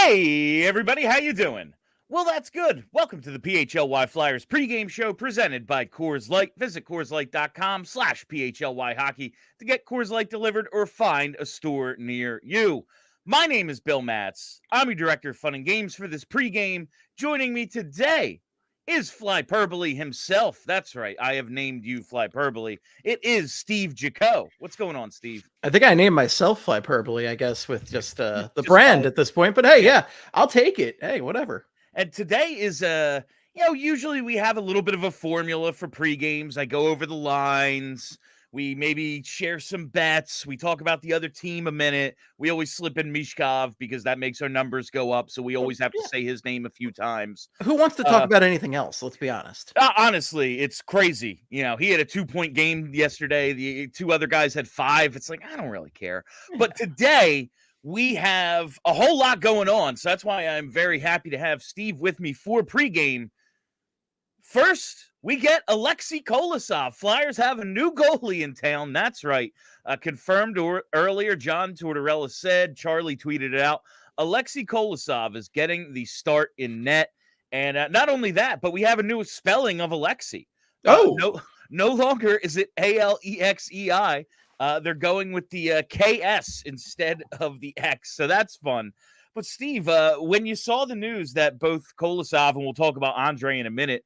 Hey, everybody, how you doing? Well, that's good. Welcome to the PHLY Flyers Pregame Show presented by Coors Light. Visit CoorsLight.com/PHLY Hockey to get Coors Light delivered or find a store near you. My name is Bill Matz. I'm your Director of Fun and Games for this pregame. Joining me today is Flyperbole himself. That's right. I have named you Flyperbole. It is Steve Jaco. What's going on, Steve? I think I named myself Flyperbole, I guess, with just the brand at this point. But hey, yeah, I'll take it. Hey, whatever. And today is usually we have a little bit of a formula for pre-games. I go over the lines. We maybe share some bets. We talk about the other team a minute. We always slip in Michkov because that makes our numbers go up. So we always have to say his name a few times. Who wants to talk about anything else? Let's be honest. Honestly, it's crazy. You know, he had a 2-point game yesterday. The two other guys had 5. It's like, I don't really care. But today we have a whole lot going on. So that's why I'm very happy to have Steve with me for pregame. First, we get Aleksei Kolosov. Flyers have a new goalie in town. That's right. Confirmed earlier, John Tortorella said, Charlie tweeted it out. Aleksei Kolosov is getting the start in net. And not only that, but we have a new spelling of Alexei. No longer is it ALEXEI. They're going with the KS instead of the X. So that's fun. But Steve, when you saw the news that both Kolosov, and we'll talk about Andrae in a minute,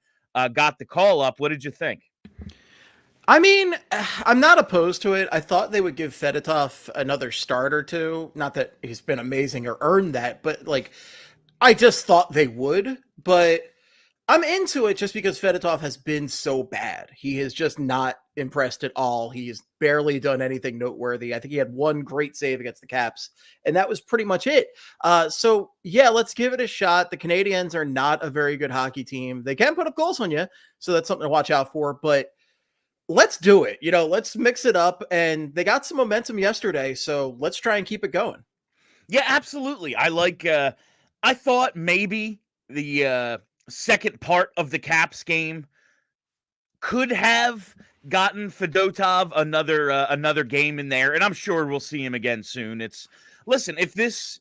got the call up, what did you think? I mean, I'm not opposed to it. I thought they would give Fedotov another start or two. Not that he's been amazing or earned that, but like, I just thought they would. But I'm into it just because Fedotov has been so bad. He has just not impressed at all. He's barely done anything noteworthy. I think he had one great save against the Caps, and that was pretty much it. So, yeah, let's give it a shot. The Canadiens are not a very good hockey team. They can put up goals on you, so that's something to watch out for. But let's do it. You know, let's mix it up. And they got some momentum yesterday, so let's try and keep it going. Yeah, absolutely. I thought maybe the second part of the Caps game could have gotten Fedotov another game in there, and I'm sure we'll see him again soon. Listen, if this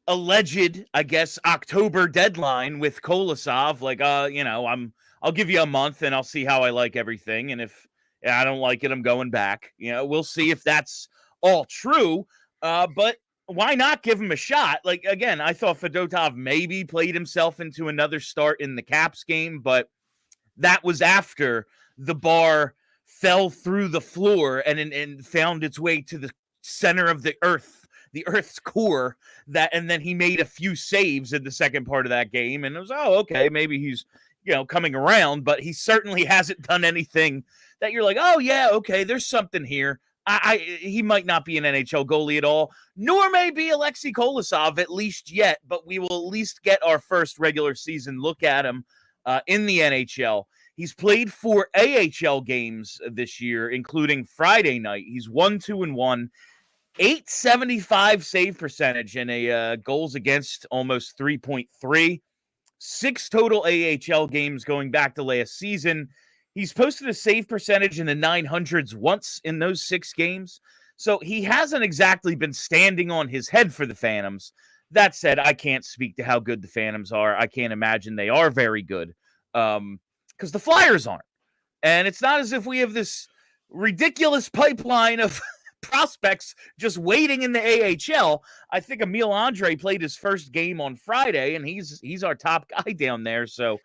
alleged, I guess, October deadline with Kolosov, like I'll give you a month and I'll see how I like everything, and if I don't like it, I'm going back. You know, we'll see if that's all true. But why not give him a shot? Like, again, I thought Fedotov maybe played himself into another start in the Caps game, but that was after the bar fell through the floor and found its way to the center of the Earth's core. And then he made a few saves in the second part of that game, and it was, okay, maybe he's coming around, but he certainly hasn't done anything that you're like, oh yeah, okay, there's something here. He might not be an NHL goalie at all, nor may be Aleksei Kolosov at least yet, but we will at least get our first regular season look at him in the NHL. He's played 4 AHL games this year, including Friday night. He's 1-2-1, .875 save percentage, and a goals against almost 3.3. 6 total AHL games going back to last season. He's posted a save percentage in the 900s once in those 6 games. So he hasn't exactly been standing on his head for the Phantoms. That said, I can't speak to how good the Phantoms are. I can't imagine they are very good because the Flyers aren't. And it's not as if we have this ridiculous pipeline of prospects just waiting in the AHL. I think Emil Andrae played his first game on Friday, and he's our top guy down there. So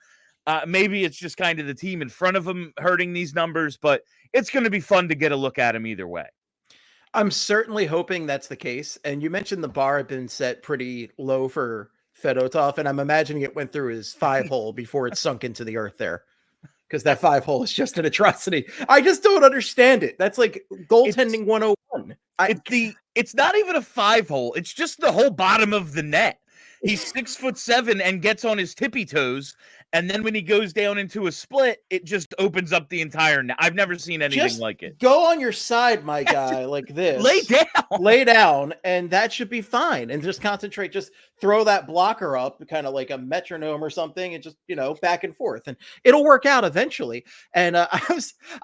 maybe it's just kind of the team in front of him hurting these numbers, but it's going to be fun to get a look at him either way. I'm certainly hoping that's the case. And you mentioned the bar had been set pretty low for Fedotov, and I'm imagining it went through his 5-hole before it sunk into the earth there. Because that 5-hole is just an atrocity. I just don't understand it. That's like goaltending 101. It's not even a 5-hole. It's just the whole bottom of the net. He's 6'7" and gets on his tippy toes. And then when he goes down into a split, it just opens up the entire net. I've never seen anything like it. Go on your side, my guy, like this. Lay down, and that should be fine. And just concentrate. Just throw that blocker up, kind of like a metronome or something, and just, back and forth. And it'll work out eventually. And I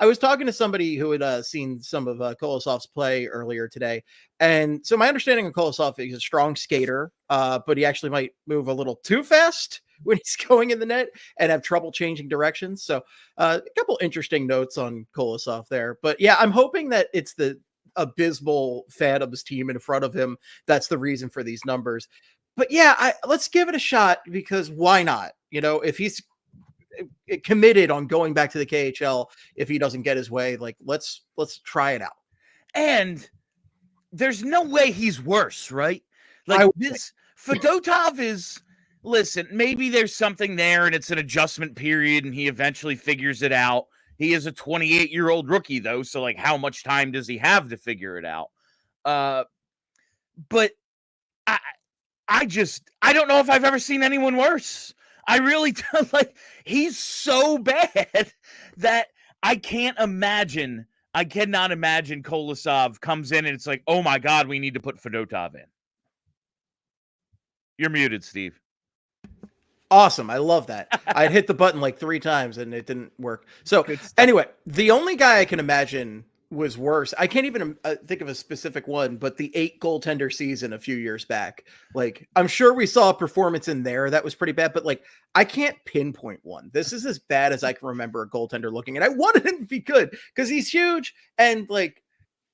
was talking to somebody who had seen some of Kolosov's play earlier today, And so my understanding of Kolosov, he's a strong skater, but he actually might move a little too fast when he's going in the net and have trouble changing directions. So a couple interesting notes on Kolosov there. But yeah, I'm hoping that it's the abysmal Phantoms team in front of him that's the reason for these numbers. But yeah, let's give it a shot, because why not? If he's committed on going back to the KHL, if he doesn't get his way, like let's try it out. And there's no way he's worse, right? Like this Fedotov is, listen, maybe there's something there and it's an adjustment period and he eventually figures it out. He is a 28-year-old rookie though, so like how much time does he have to figure it out? But I don't know if I've ever seen anyone worse. I really don't. Like, he's so bad that I cannot imagine Kolosov comes in and it's like, oh my God, we need to put Fedotov in. You're muted, Steve. Awesome. I love that. I'd hit the button like 3 times and it didn't work. So anyway, the only guy I can imagine was worse. I can't even think of a specific one, but the 8 goaltender season a few years back. Like, I'm sure we saw a performance in there that was pretty bad, but like, I can't pinpoint one. This is as bad as I can remember a goaltender looking, and I wanted him to be good because he's huge and like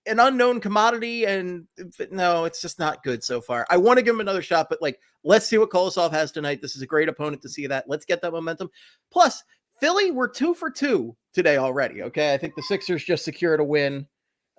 an unknown commodity. And no, it's just not good so far. I want to give him another shot, but like, let's see what Kolosov has tonight. This is a great opponent to see that. Let's get that momentum. Plus, Philly, we're 2 for 2 today already. Okay, I think the Sixers just secured a win.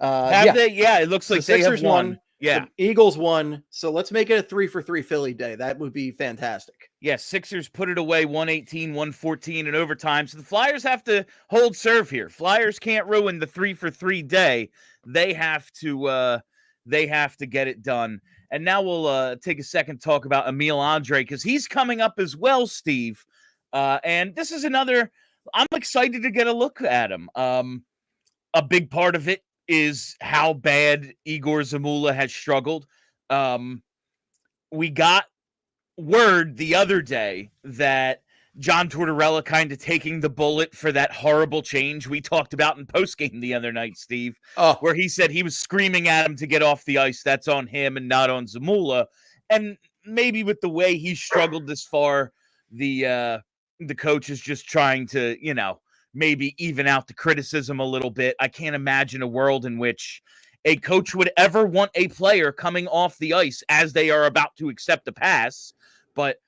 Have they? Yeah, it looks like the they Sixers have won. Yeah, the Eagles won. So let's make it a 3 for 3 Philly day. That would be fantastic. Yeah, Sixers put it away 118-114 in overtime. So the Flyers have to hold serve here. Flyers can't ruin the 3 for 3 day. They have to get it done. And now we'll take a second to talk about Emil Andrae, because he's coming up as well, Steve. And this is another, I'm excited to get a look at him. A big part of it is how bad Egor Zamula has struggled. We got word the other day that John Tortorella kind of taking the bullet for that horrible change we talked about in postgame the other night, Steve, where he said he was screaming at him to get off the ice. That's on him and not on Zamula. And maybe with the way he struggled this far, the coach is just trying to, maybe even out the criticism a little bit. I can't imagine a world in which a coach would ever want a player coming off the ice as they are about to accept a pass, but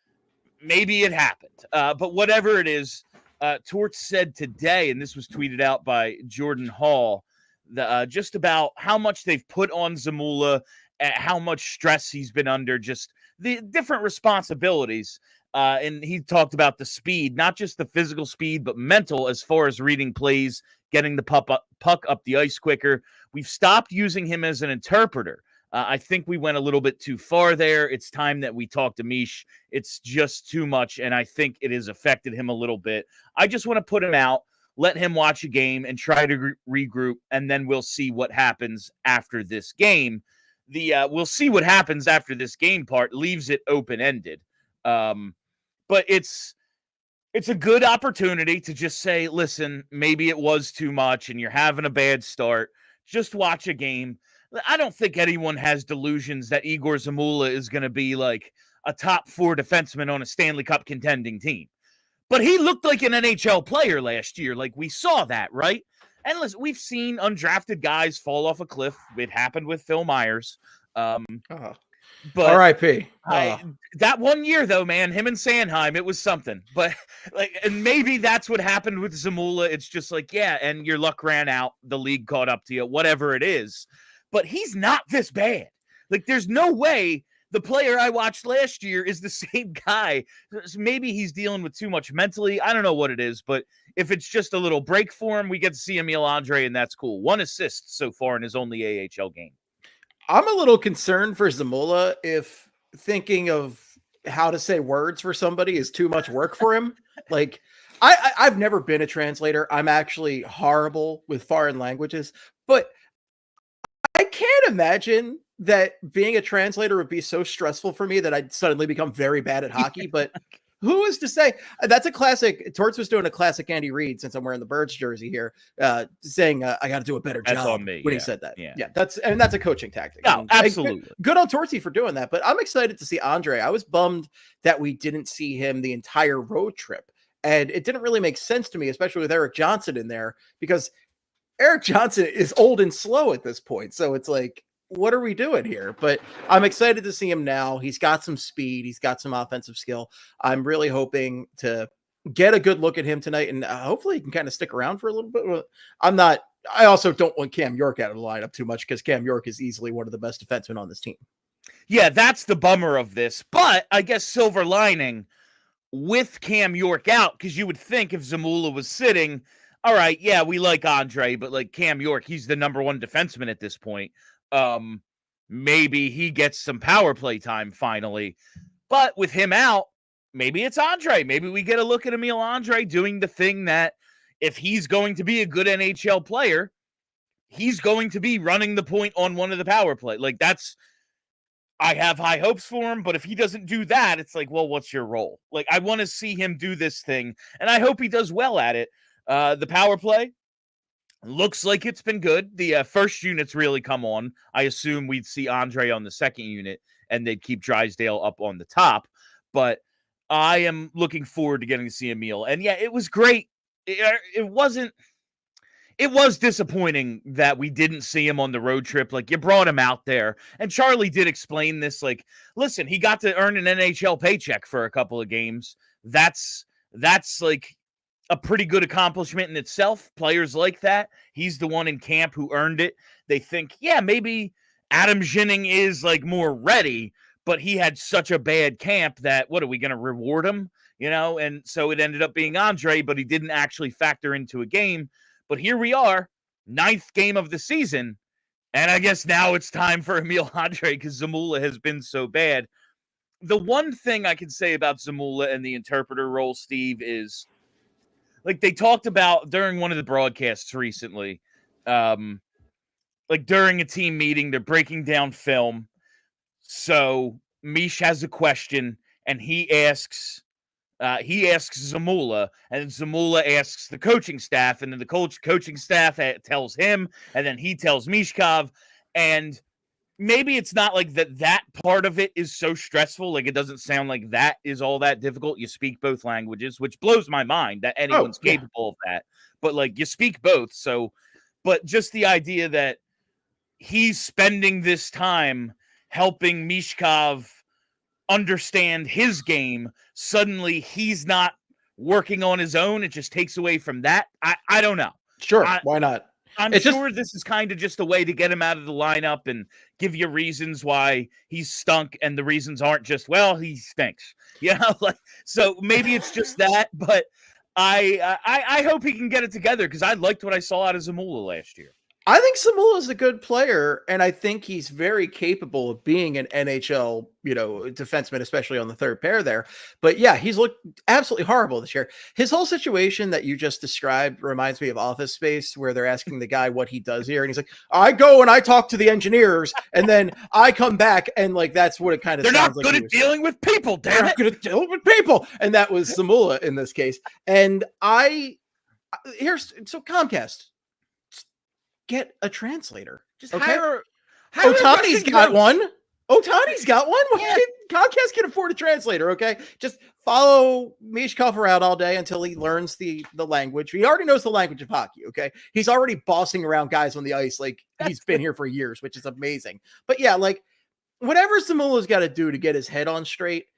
maybe it happened. But whatever it is, Torts said today, and this was tweeted out by Jordan Hall, just about how much they've put on Zamula, how much stress he's been under, just the different responsibilities. And he talked about the speed, not just the physical speed, but mental as far as reading plays, getting the puck up the ice quicker. We've stopped using him as an interpreter. I think we went a little bit too far there. It's time that we talk to Mish. It's just too much, and I think it has affected him a little bit. I just want to put him out, let him watch a game, and try to regroup, and then we'll see what happens after this game. We'll see what happens after this game part leaves it open-ended. But it's a good opportunity to just say, listen, maybe it was too much and you're having a bad start. Just watch a game. I don't think anyone has delusions that Egor Zamula is going to be like a top 4 defenseman on a Stanley Cup contending team. But he looked like an NHL player last year. Like, we saw that, right? And listen, we've seen undrafted guys fall off a cliff. It happened with Phil Myers. But R.I.P. That 1 year, though, man, him and Sanheim, it was something. But like, and maybe that's what happened with Zamula. It's just like, yeah, and your luck ran out. The league caught up to you, whatever it is. But he's not this bad. Like, there's no way the player I watched last year is the same guy. Maybe he's dealing with too much mentally. I don't know what it is, but if it's just a little break for him, we get to see Emil Andrae, and that's cool. 1 assist so far in his only AHL game. I'm a little concerned for Zamula if thinking of how to say words for somebody is too much work for him. Like, I've never been a translator. I'm actually horrible with foreign languages, but I can't imagine that being a translator would be so stressful for me that I'd suddenly become very bad at hockey. But Who is to say? That's a classic. Torts was doing a classic Andy Reid, since I'm wearing the Birds jersey here, saying I got to do a better That's job on me, when yeah. he said that. Yeah. Yeah, that's a coaching tactic. No, And absolutely. good on Tortsy for doing that. But I'm excited to see Andrae. I was bummed that we didn't see him the entire road trip, and it didn't really make sense to me, especially with Erik Johnson in there, because Erik Johnson is old and slow at this point. So it's like, what are we doing here? But I'm excited to see him now. He's got some speed. He's got some offensive skill. I'm really hoping to get a good look at him tonight, and hopefully he can kind of stick around for a little bit. I also don't want Cam York out of the lineup too much, because Cam York is easily one of the best defensemen on this team. Yeah, that's the bummer of this. But I guess silver lining with Cam York out, because you would think if Zamula was sitting, all right, yeah, we like Andrae, but like Cam York, he's the number one defenseman at this point. Maybe he gets some power play time finally. But with him out, maybe it's Andrae. Maybe we get a look at Emil Andrae doing the thing that if he's going to be a good NHL player, he's going to be running the point on one of the power play. Like I have high hopes for him, but if he doesn't do that, it's like, well, what's your role? Like, I want to see him do this thing, and I hope he does well at it. The power play looks like it's been good. The first unit's really come on. I assume we'd see Andrae on the second unit, and they'd keep Drysdale up on the top. But I am looking forward to getting to see Emil. And yeah, it was great. It was disappointing that we didn't see him on the road trip. Like, you brought him out there. And Charlie did explain this. Like, listen, he got to earn an NHL paycheck for a couple of games. That's like a pretty good accomplishment in itself. Players like that. He's the one in camp who earned it. They think, yeah, maybe Adam Ginning is like more ready, but he had such a bad camp that what are we going to reward him? You know? And so it ended up being Andrae, but he didn't actually factor into a game. But here we are, 9th game of the season, and I guess now it's time for Emil Andrae because Zamula has been so bad. The one thing I can say about Zamula and the interpreter role, Steve, is like they talked about during one of the broadcasts recently, like during a team meeting, they're breaking down film. So Mish has a question, and he asks Zamula, and Zamula asks the coaching staff, and then the coaching staff tells him, and then he tells Michkov, and maybe it's not like that part of it is so stressful. Like, it doesn't sound like that is all that difficult. You speak both languages, which blows my mind that anyone's capable of that. But, like, you speak both. So, but just the idea that he's spending this time helping Michkov understand his game, suddenly he's not working on his own. It just takes away from that. I don't know. Sure, why not? I'm sure this is kind of just a way to get him out of the lineup and give you reasons why he's stunk, and the reasons aren't just, well, he stinks. You know, like, so maybe it's just that, but I hope he can get it together because I liked what I saw out of Zamula last year. I think Zamula is a good player, and I think he's very capable of being an NHL, defenseman, especially on the third pair there. But yeah, he's looked absolutely horrible this year. His whole situation that you just described reminds me of Office Space, where they're asking the guy what he does here, and he's like, I go and I talk to the engineers, and then I come back, and like that's what it kind of sounds like. They're not good at dealing with people, damn it. They're not good at dealing with people. And that was Zamula in this case. And so Comcast, get a translator. Just okay? hire Ohtani's got one. Ohtani's got one. Yeah. Comcast can afford a translator, okay? Just follow Michkov around all day until he learns the language. He already knows the language of hockey, okay? He's already bossing around guys on the ice like he's been here for years, which is amazing. But yeah, like whatever Zamula's got to do to get his head on straight,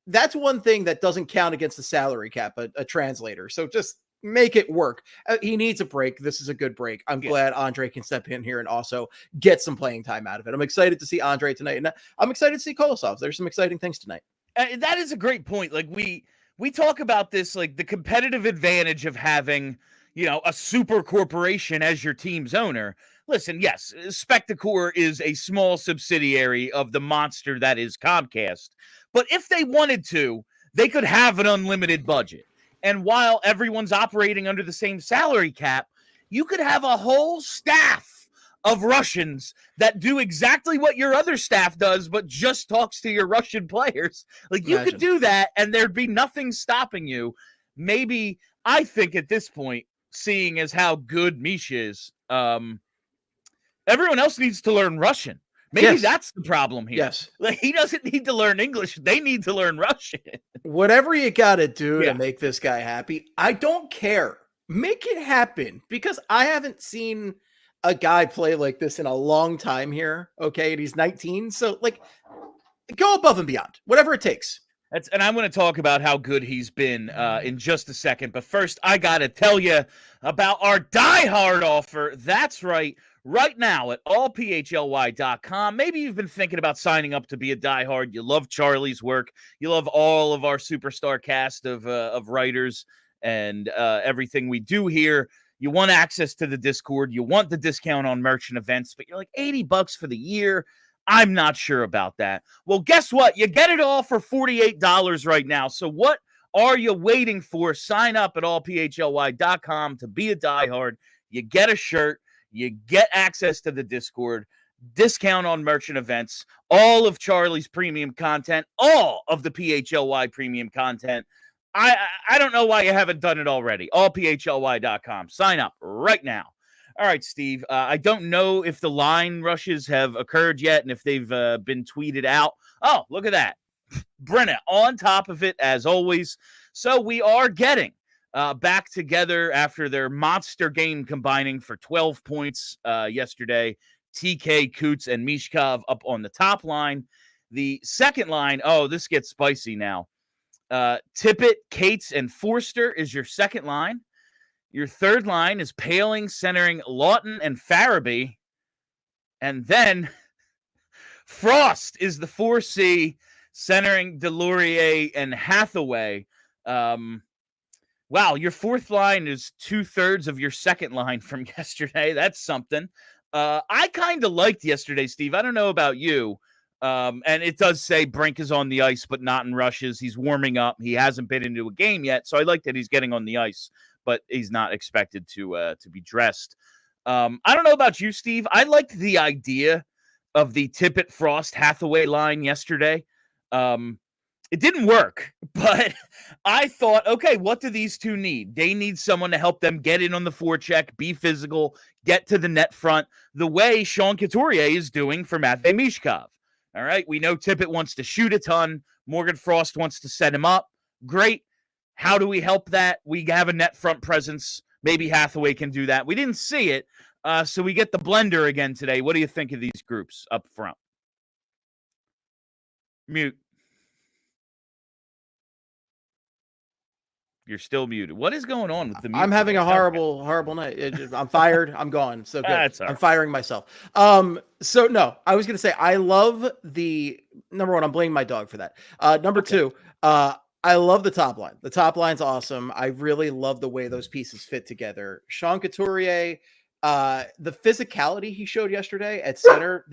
that's one thing that doesn't count against the salary cap, a translator. So just make it work. He needs a break. This is a good break. I'm glad Andrae can step in here and also get some playing time out of it. I'm excited to see Andrae tonight, and I'm excited to see Kolosov. There's some exciting things tonight. That is a great point. Like we talk about this, like the competitive advantage of having, a super corporation as your team's owner. Listen, yes, Spectacor is a small subsidiary of the monster that is Comcast. But if they wanted to, they could have an unlimited budget. And while everyone's operating under the same salary cap, you could have a whole staff of Russians that do exactly what your other staff does, but just talks to your Russian players. Like, you could do that, and there'd be nothing stopping you. Maybe, I think at this point, seeing as how good Mish is, everyone else needs to learn Russian. Maybe that's the problem here. Yes. Like, he doesn't need to learn English. They need to learn Russian. Whatever you got to do to make this guy happy, I don't care. Make it happen, because I haven't seen a guy play like this in a long time here. Okay. And he's 19. So, like, go above and beyond, whatever it takes. And I'm going to talk about how good he's been in just a second. But first, I got to tell you about our diehard offer. That's right. Right now at allphly.com. Maybe you've been thinking about signing up to be a diehard. You love Charlie's work. You love all of our superstar cast of writers and everything we do here. You want access to the Discord. You want the discount on merch and events, but you're like, $80 for the year. I'm not sure about that. Well, guess what? You get it all for $48 right now. So what are you waiting for? Sign up at allphly.com to be a diehard. You get a shirt. You get access to the Discord, discount on merchant events, all of Charlie's premium content, all of the PHLY premium content. I don't know why you haven't done it already. Allphly.com. Sign up right now. All right, Steve. I don't know if the line rushes have occurred yet and if they've been tweeted out. Oh, look at that. Brenna on top of it, as always. So we are getting back together after their monster game combining for 12 points yesterday. TK, Coots, and Michkov up on the top line. The second line, this gets spicy now. Tippett, Cates, and Forster is your second line. Your third line is Paling, centering Lawton and Farabee. And then Frost is the 4C, centering Delorier and Hathaway. Wow, your fourth line is 2/3 of your second line from yesterday. That's something. I kind of liked yesterday, Steve. I don't know about you. And it does say Brink is on the ice, but not in rushes. He's warming up. He hasn't been into a game yet, so I like that he's getting on the ice, but he's not expected to be dressed. I don't know about you, Steve. I liked the idea of the Tippett, Frost, Hathaway line yesterday. It didn't work, but I thought, okay, what do these two need? They need someone to help them get in on the forecheck, be physical, get to the net front, the way Sean Couturier is doing for Matvei Michkov. All right, we know Tippett wants to shoot a ton. Morgan Frost wants to set him up. Great. How do we help that? We have a net front presence. Maybe Hathaway can do that. We didn't see it, so we get the blender again today. What do you think of these groups up front? Mute. You're still muted. What is going on with the mute? I'm having a horrible night. I'm fired. I'm gone. So good. Right. I'm firing myself. So no, I was going to say, I love the number one. I'm blaming my dog for that. Number two, I love the top line. The top line's awesome. I really love the way those pieces fit together. Sean Couturier, the physicality he showed yesterday at center,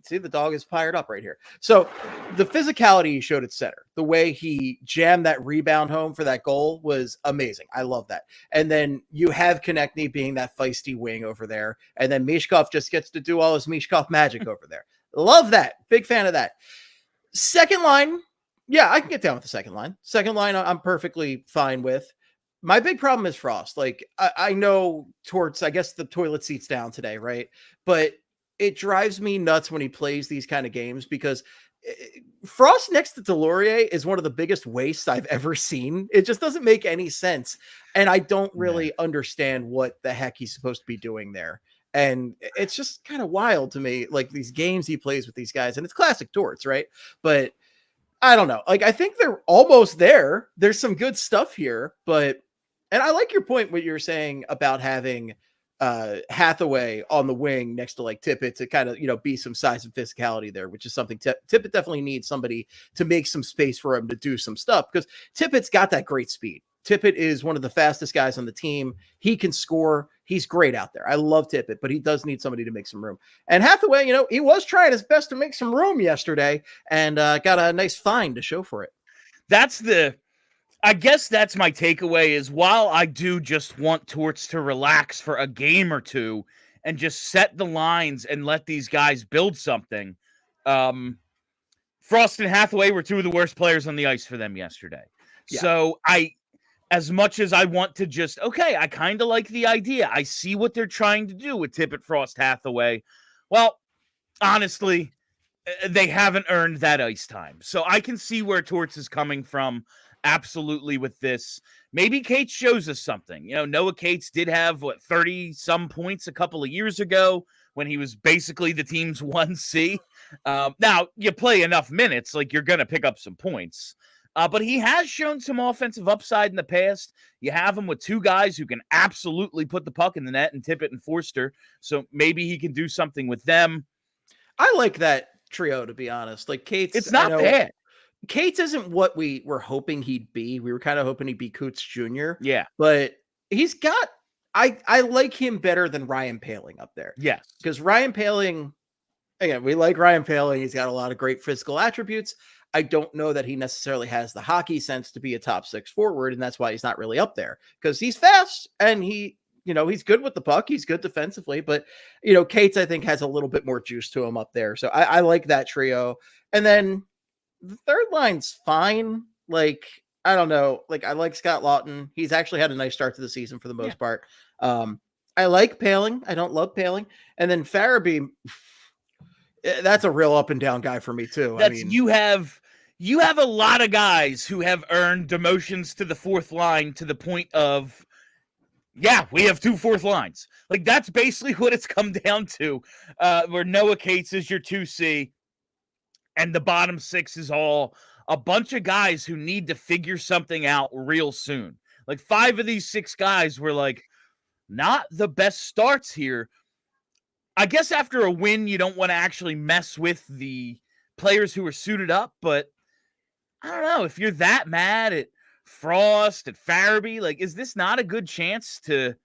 see, the dog is fired up right here. So the physicality he showed at center, the way he jammed that rebound home for that goal was amazing. I love that. And then you have Konechny being that feisty wing over there. And then Michkov just gets to do all his Michkov magic over there. Love that. Big fan of that. Second line. Yeah, I can get down with the second line. Second line, I'm perfectly fine with. My big problem is Frost. Like, I know Torts, I guess the toilet seat's down today, right? But it drives me nuts when he plays these kind of games, because Frost next to Delorier is one of the biggest wastes I've ever seen. It just doesn't make any sense. And I don't really understand what the heck he's supposed to be doing there. And it's just kind of wild to me, like these games he plays with these guys. And it's classic Torts, right? But I don't know. Like, I think they're almost there. There's some good stuff here, and I like your point, what you're saying about having Hathaway on the wing next to like Tippett to kind of, be some size and physicality there, which is something Tippett definitely needs somebody to make some space for him to do some stuff, because Tippett's got that great speed. Tippett is one of the fastest guys on the team. He can score. He's great out there. I love Tippett, but he does need somebody to make some room. And Hathaway, he was trying his best to make some room yesterday and got a nice find to show for it. I guess that's my takeaway, is while I do just want Torts to relax for a game or two and just set the lines and let these guys build something. Frost and Hathaway were two of the worst players on the ice for them yesterday. Yeah. So as much as I want to just, okay, I kind of like the idea. I see what they're trying to do with Tippett, Frost, Hathaway. Well, honestly, they haven't earned that ice time. So I can see where Torts is coming from absolutely with this. Maybe Cates shows us something. Noah Cates did have 30-some points a couple of years ago when he was basically the team's 1C. Now, you play enough minutes, like you're going to pick up some points. But he has shown some offensive upside in the past. You have him with two guys who can absolutely put the puck in the net, and Tippett and Forster. So maybe he can do something with them. I like that trio, to be honest. Like Cates, it's not bad. Cates isn't what we were hoping he'd be. We were kind of hoping he'd be Coots Jr. Yeah. But he's got, I like him better than Ryan Poehling up there. Yes. Because Ryan Poehling, again, we like Ryan Poehling. He's got a lot of great physical attributes. I don't know that he necessarily has the hockey sense to be a top six forward, and that's why he's not really up there. Because he's fast, and he's good with the puck. He's good defensively, but Cates, I think, has a little bit more juice to him up there. So I like that trio. And then the third line's fine. Like, I don't know. Like, I like Scott Lawton. He's actually had a nice start to the season for the most part. I like Poehling. I don't love Poehling. And then Farabee, that's a real up and down guy for me too. You have a lot of guys who have earned demotions to the fourth line to the point of, we have 2 fourth lines. Like, that's basically what it's come down to, where Noah Cates is your 2C, and the bottom 6 is all a bunch of guys who need to figure something out real soon. Like, 5 of these 6 guys were, like, not the best starts here. I guess after a win, you don't want to actually mess with the players who are suited up, but I don't know. If you're that mad at Frost, at Farabee, like, is this not a good chance to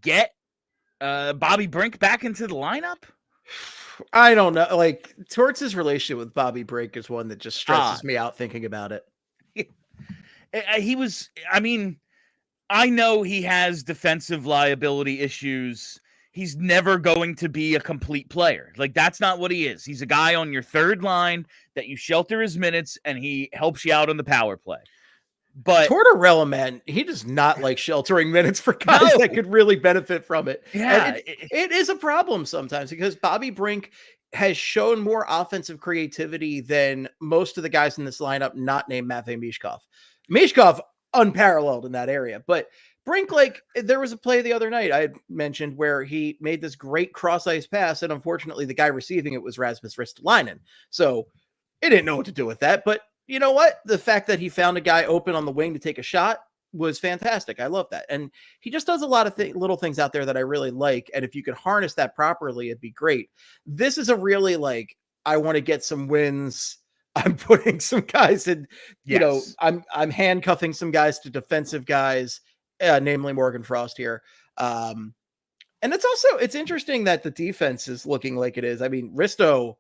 get Bobby Brink back into the lineup? I don't know. Like, Torts' relationship with Bobby Brink is one that just stresses me out thinking about it. I know he has defensive liability issues. He's never going to be a complete player. Like, that's not what he is. He's a guy on your third line that you shelter his minutes, and he helps you out on the power play. But Tortorella, man, he does not like sheltering minutes for guys that could really benefit from it. Yeah, it is a problem sometimes because Bobby Brink has shown more offensive creativity than most of the guys in this lineup not named Matvei Michkov. Michkov, unparalleled in that area, but Brink, like, there was a play the other night I had mentioned where he made this great cross-ice pass, and unfortunately the guy receiving it was Rasmus Ristolainen. So he didn't know what to do with that, but you know what? The fact that he found a guy open on the wing to take a shot was fantastic. I love that. And he just does a lot of little things out there that I really like. And if you could harness that properly, it'd be great. This is a really, like, I want to get some wins. I'm putting some guys in, I'm handcuffing some guys to defensive guys, namely Morgan Frost here. And it's interesting that the defense is looking like it is. I mean, Risto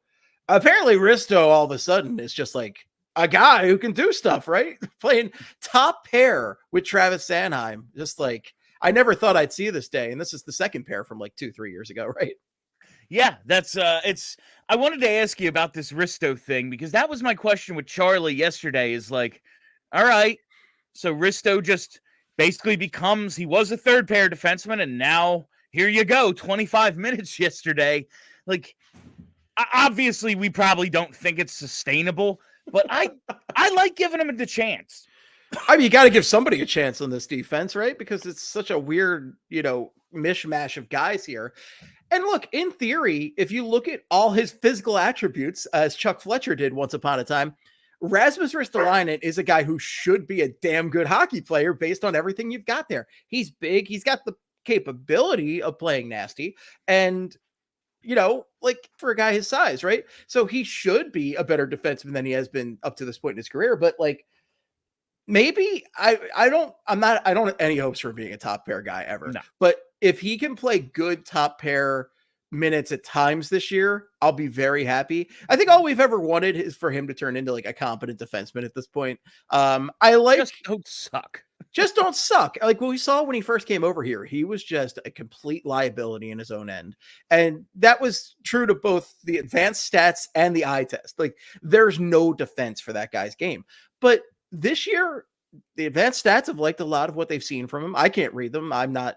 all of a sudden is just like a guy who can do stuff, right? Playing top pair with Travis Sanheim. Just like, I never thought I'd see this day. And this is the second pair from like 2-3 years ago, right? Yeah, that's I wanted to ask you about this Risto thing because that was my question with Charlie yesterday is like, all right, so Risto just basically he was a third pair defenseman and now here you go, 25 minutes yesterday. Like, obviously we probably don't think it's sustainable, but I like giving him the chance. I mean, you got to give somebody a chance on this defense, right? Because it's such a weird, mishmash of guys here. And look, in theory, if you look at all his physical attributes, as Chuck Fletcher did once upon a time, Rasmus Ristolainen is a guy who should be a damn good hockey player based on everything you've got there. He's big. He's got the capability of playing nasty. And, like for a guy his size, right? So he should be a better defenseman than he has been up to this point in his career. But like, maybe I don't have any hopes for being a top pair guy ever. No. But if he can play good top pair minutes at times this year, I'll be very happy. I think all we've ever wanted is for him to turn into like a competent defenseman at this point. I like just don't suck. just don't suck. Like what we saw when he first came over here, he was just a complete liability in his own end. And that was true to both the advanced stats and the eye test. Like there's no defense for that guy's game. But this year, the advanced stats have liked a lot of what they've seen from him. I can't read them. I'm not,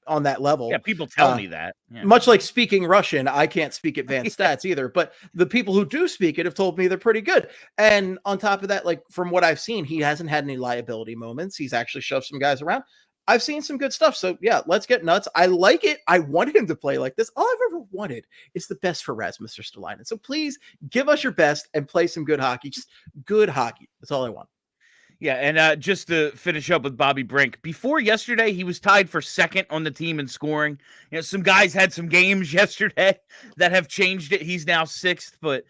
on that level. Yeah, people tell me that. Yeah. Much like speaking Russian, I can't speak advanced stats either, but the people who do speak it have told me they're pretty good. And on top of that, like from what I've seen, he hasn't had any liability moments. He's actually shoved some guys around. I've seen some good stuff. So yeah, let's get nuts. I like it. I want him to play like this. All I've ever wanted is the best for Rasmus Ristolainen. So please give us your best and play some good hockey. Just good hockey. That's all I want. Yeah, and just to finish up with Bobby Brink, before yesterday, he was tied for second on the team in scoring. Some guys had some games yesterday that have changed it. He's now sixth, but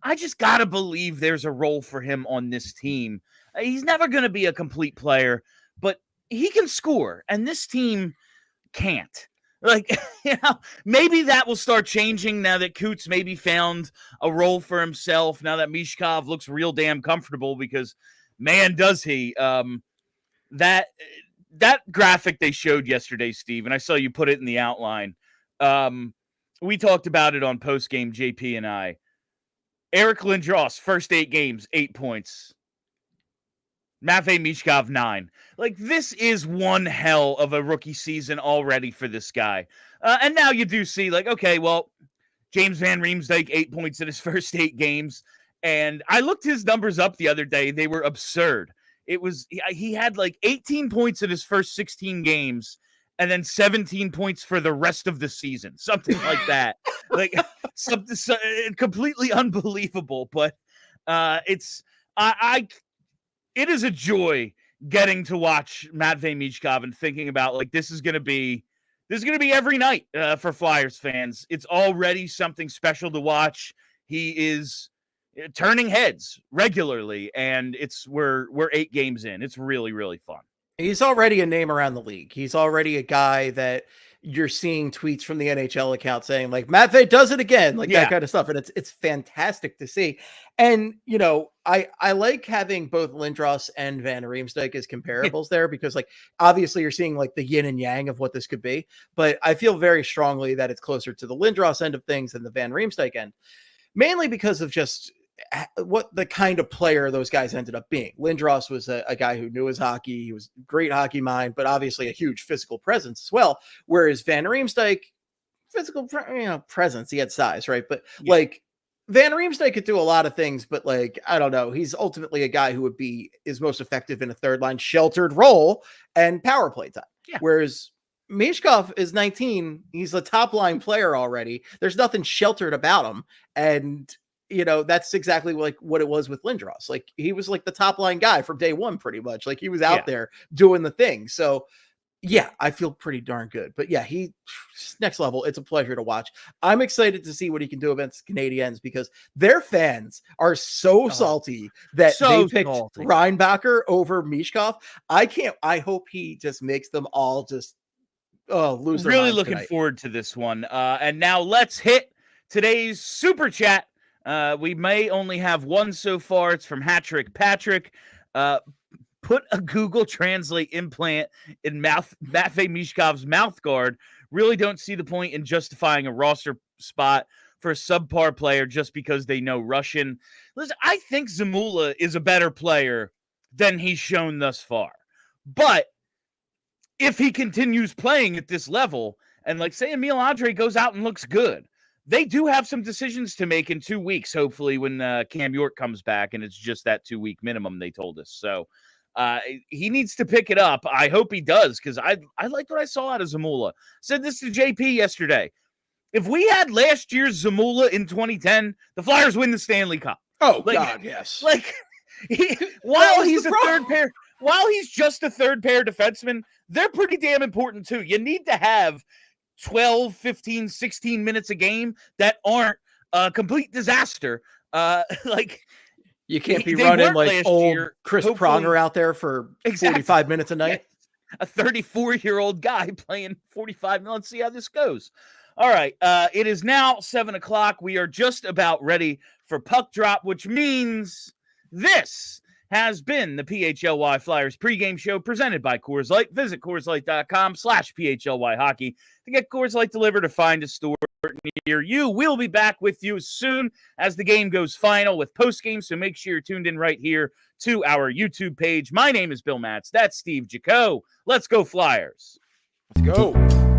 I just got to believe there's a role for him on this team. He's never going to be a complete player, but he can score, and this team can't. Like, maybe that will start changing now that Coots maybe found a role for himself, now that Michkov looks real damn comfortable because – man, does he. That graphic they showed yesterday, Steve, and I saw you put it in the outline. We talked about it on postgame, JP and I. Eric Lindros, first 8 games, 8 points. Matvei Michkov, 9. Like, this is one hell of a rookie season already for this guy. And now you do see, like, okay, well, James Van Riemsdyk, 8 points in his first 8 games. And I looked his numbers up the other day. They were absurd. He had like 18 points in his first 16 games and then 17 points for the rest of the season. Something like that. Like something completely unbelievable. But it is a joy getting to watch Matvei Michkov and thinking about like this is going to be every night for Flyers fans. It's already something special to watch. He is turning heads regularly, and we're 8 games in. It's really, really fun. He's already a name around the league. He's already a guy that you're seeing tweets from the NHL account saying like Matvei does it again, like that kind of stuff. And it's fantastic to see. And, I like having both Lindros and Van Riemsdyk as comparables there because like, obviously you're seeing like the yin and yang of what this could be, but I feel very strongly that it's closer to the Lindros end of things than the Van Riemsdyk end, mainly because of just what the kind of player those guys ended up being. Lindros was a guy who knew his hockey. He was a great hockey mind, but obviously a huge physical presence as well. Whereas Van Riemsdyk, physical presence, he had size, right? But like Van Riemsdyk could do a lot of things, but like, I don't know. He's ultimately a guy who is most effective in a third line sheltered role and power play time. Yeah. Whereas Michkov is 19. He's a top line player already. There's nothing sheltered about him. And that's exactly like what it was with Lindros. Like he was like the top line guy from day one, pretty much. Like he was out there doing the thing. So yeah, I feel pretty darn good. But yeah, he's next level. It's a pleasure to watch. I'm excited to see what he can do against the Canadiens because their fans are so salty that they picked Reinbacher over Michkov. I hope he just makes them all just lose their minds. Really looking forward to this one. And now let's hit today's super chat. We may only have one so far. It's from Hattrick Patrick. Put a Google Translate implant in Matvei Michkov's mouth guard. Really don't see the point in justifying a roster spot for a subpar player just because they know Russian. Listen, I think Zamula is a better player than he's shown thus far. But if he continues playing at this level, and like say Emil Andrae goes out and looks good, they do have some decisions to make in 2 weeks, hopefully, when Cam York comes back, and it's just that 2-week minimum they told us. So he needs to pick it up. I hope he does, because I like what I saw out of Zamula. Said this to JP yesterday. If we had last year's Zamula in 2010, the Flyers win the Stanley Cup. Oh, like, God, yes. Like, while he's a third pair, while he's just a third pair defenseman, they're pretty damn important, too. You need to have 12, 15, 16 minutes a game that aren't a complete disaster. Like you can't be running like old Chris Pronger out there for 45 minutes a night. Yeah. A 34-year-old guy playing 45 minutes. Let's see how this goes. All right. It is now 7:00. We are just about ready for puck drop, which means this has been the PHLY Flyers pregame show presented by Coors Light. Visit CoorsLight.com/PHLY hockey to get Coors Light delivered or find a store near you. We'll be back with you as soon as the game goes final with postgame, so make sure you're tuned in right here to our YouTube page. My name is Bill Matz. That's Steve Jaco. Let's go Flyers. Let's go.